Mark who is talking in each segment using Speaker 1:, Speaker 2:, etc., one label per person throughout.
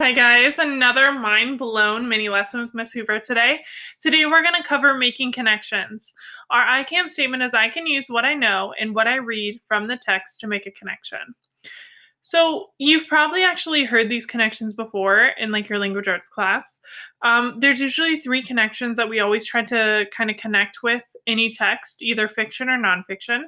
Speaker 1: Hi guys, another mind blown mini lesson with Miss Hoover today. Today we're going to cover making connections. Our I can statement is I can use what I know and what I read from the text to make a connection. So you've probably actually heard these connections before in like your language arts class. There's usually three connections that we always try to kind of connect with any text, either fiction or nonfiction.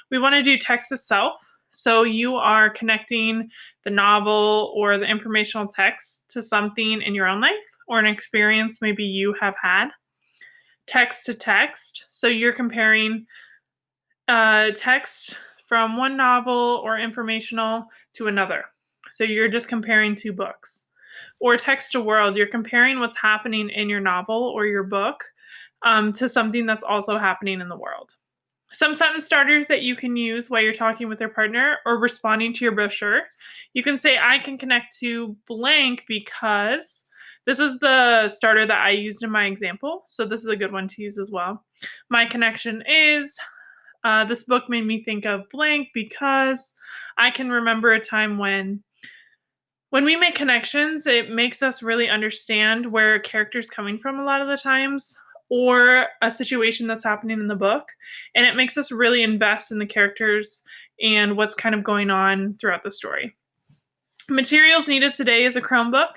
Speaker 1: We want to do text to self. So you are connecting the novel or the informational text to something in your own life or an experience maybe you have had. Text to text. So you're comparing text from one novel or informational to another. So you're just comparing two books. Or text to world, you're comparing what's happening in your novel or your book to something that's also happening in the world. Some sentence starters that you can use while you're talking with your partner or responding to your brochure. You can say, I can connect to blank because this is the starter that I used in my example. So this is a good one to use as well. My connection is this book made me think of blank because I can remember a time when we make connections, it makes us really understand where a character's coming from a lot of the times or a situation that's happening in the book. And it makes us really invest in the characters and what's kind of going on throughout the story. Materials needed today is a Chromebook,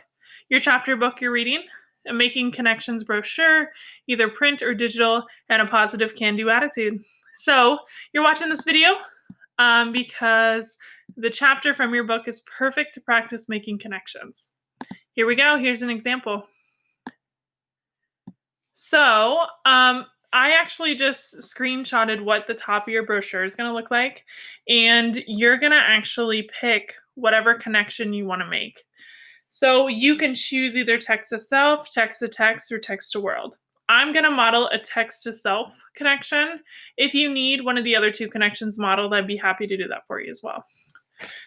Speaker 1: your chapter book you're reading, a Making Connections brochure, either print or digital, and a positive can-do attitude. So you're watching this video because the chapter from your book is perfect to practice making connections. Here we go. Here's an example. So I actually just screenshotted what the top of your brochure is going to look like, and you're going to actually pick whatever connection you want to make. So you can choose either text to self, text to text, or text to world. I'm going to model a text to self connection. If you need one of the other two connections modeled, I'd be happy to do that for you as well.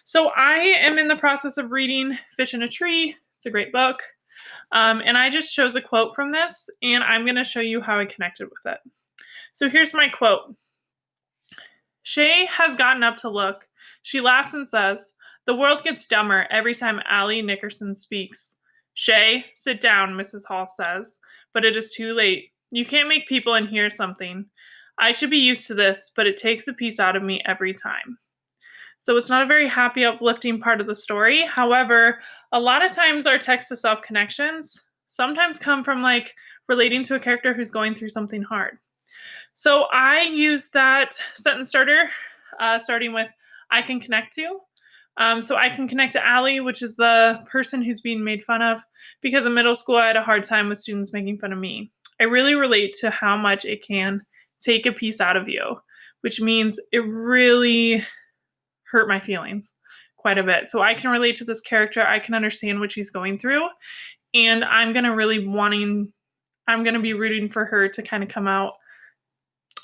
Speaker 1: So I am in the process of reading Fish in a Tree. It's a great book. And I just chose a quote from this, and I'm going to show you how I connected with it. So here's my quote. Shay has gotten up to look. She laughs and says, the world gets dumber every time Allie Nickerson speaks. Shay, sit down, Mrs. Hall says, but it is too late. You can't make people unhear something. I should be used to this, but it takes a piece out of me every time. So it's not a very happy, uplifting part of the story. However, a lot of times our text to self connections sometimes come from like relating to a character who's going through something hard. So I use that sentence starter starting with I can connect to. So I can connect to Allie, which is the person who's being made fun of, because in middle school I had a hard time with students making fun of me. I really relate to how much it can take a piece out of you, which means it really hurt my feelings quite a bit. So I can relate to this character. I can understand what she's going through. And I'm going to be rooting for her to kind of come out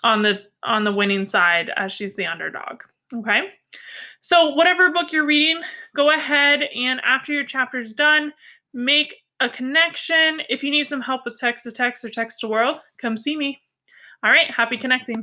Speaker 1: on the winning side as she's the underdog. Okay. So whatever book you're reading, go ahead and after your chapter's done, make a connection. If you need some help with text to text or text to world, come see me. All right. Happy connecting.